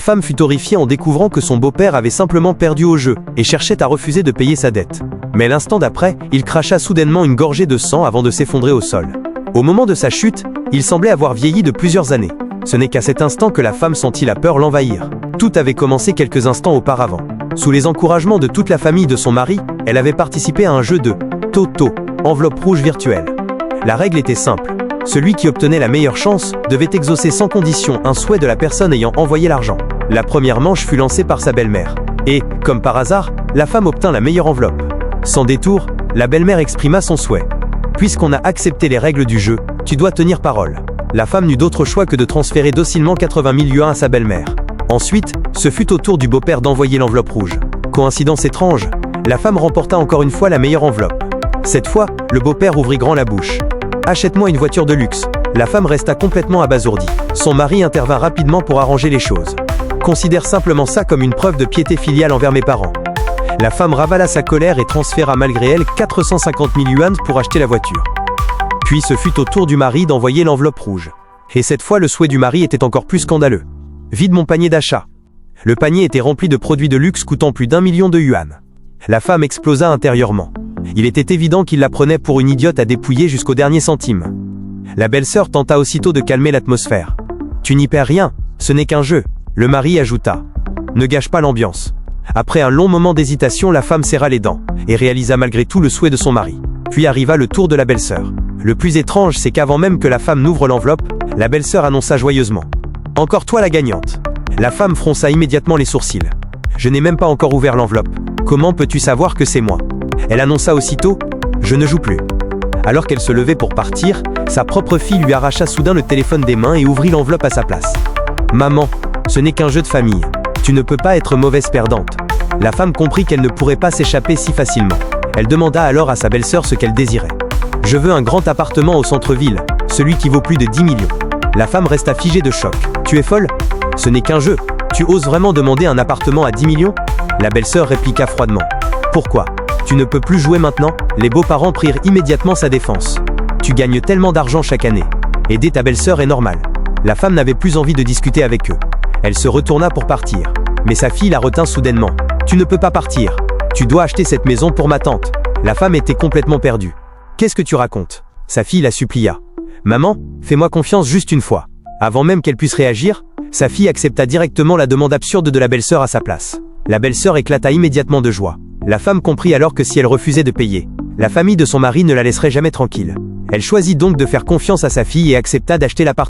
La femme fut horrifiée en découvrant que son beau-père avait simplement perdu au jeu et cherchait à refuser de payer sa dette. Mais l'instant d'après, il cracha soudainement une gorgée de sang avant de s'effondrer au sol. Au moment de sa chute, il semblait avoir vieilli de plusieurs années. Ce n'est qu'à cet instant que la femme sentit la peur l'envahir. Tout avait commencé quelques instants auparavant. Sous les encouragements de toute la famille de son mari, elle avait participé à un jeu de Toto, enveloppe rouge virtuelle. La règle était simple. Celui qui obtenait la meilleure chance devait exaucer sans condition un souhait de la personne ayant envoyé l'argent. La première manche fut lancée par sa belle-mère. Et, comme par hasard, la femme obtint la meilleure enveloppe. Sans détour, la belle-mère exprima son souhait. Puisqu'on a accepté les règles du jeu, tu dois tenir parole. La femme n'eut d'autre choix que de transférer docilement 80 000 yuans à sa belle-mère. Ensuite, ce fut au tour du beau-père d'envoyer l'enveloppe rouge. Coïncidence étrange, la femme remporta encore une fois la meilleure enveloppe. Cette fois, le beau-père ouvrit grand la bouche. « Achète-moi une voiture de luxe ». La femme resta complètement abasourdie. Son mari intervint rapidement pour arranger les choses. « Considère simplement ça comme une preuve de piété filiale envers mes parents ». La femme ravala sa colère et transféra malgré elle 450 000 yuans pour acheter la voiture. Puis ce fut au tour du mari d'envoyer l'enveloppe rouge. Et cette fois le souhait du mari était encore plus scandaleux. « Vide mon panier d'achat ». Le panier était rempli de produits de luxe coûtant plus d'1 million de yuan. La femme explosa intérieurement. Il était évident qu'il la prenait pour une idiote à dépouiller jusqu'au dernier centime. La belle-sœur tenta aussitôt de calmer l'atmosphère. « Tu n'y perds rien, ce n'est qu'un jeu », le mari ajouta. « Ne gâche pas l'ambiance ». Après un long moment d'hésitation, la femme serra les dents et réalisa malgré tout le souhait de son mari. Puis arriva le tour de la belle-sœur. Le plus étrange, c'est qu'avant même que la femme n'ouvre l'enveloppe, la belle-sœur annonça joyeusement. « Encore toi la gagnante ». La femme fronça immédiatement les sourcils. « Je n'ai même pas encore ouvert l'enveloppe. Comment peux-tu savoir que c'est moi ?» Elle annonça aussitôt « Je ne joue plus ». Alors qu'elle se levait pour partir, sa propre fille lui arracha soudain le téléphone des mains et ouvrit l'enveloppe à sa place. « Maman, ce n'est qu'un jeu de famille. Tu ne peux pas être mauvaise perdante. » La femme comprit qu'elle ne pourrait pas s'échapper si facilement. Elle demanda alors à sa belle-sœur ce qu'elle désirait. « Je veux un grand appartement au centre-ville, celui qui vaut plus de 10 millions. » La femme resta figée de choc. « Tu es folle ? Ce n'est qu'un jeu. Tu oses vraiment demander un appartement à 10 millions ?» La belle-sœur répliqua froidement. « Pourquoi ? Tu ne peux plus jouer maintenant ?» Les beaux-parents prirent immédiatement sa défense. « Tu gagnes tellement d'argent chaque année. Aider ta belle-sœur est normal. » La femme n'avait plus envie de discuter avec eux. Elle se retourna pour partir. Mais sa fille la retint soudainement. « Tu ne peux pas partir. Tu dois acheter cette maison pour ma tante. » La femme était complètement perdue. « Qu'est-ce que tu racontes ?» Sa fille la supplia. « Maman, fais-moi confiance juste une fois. » Avant même qu'elle puisse réagir, sa fille accepta directement la demande absurde de la belle-sœur à sa place. La belle-sœur éclata immédiatement de joie. La femme comprit alors que si elle refusait de payer, la famille de son mari ne la laisserait jamais tranquille. Elle choisit donc de faire confiance à sa fille et accepta d'acheter l'appartement.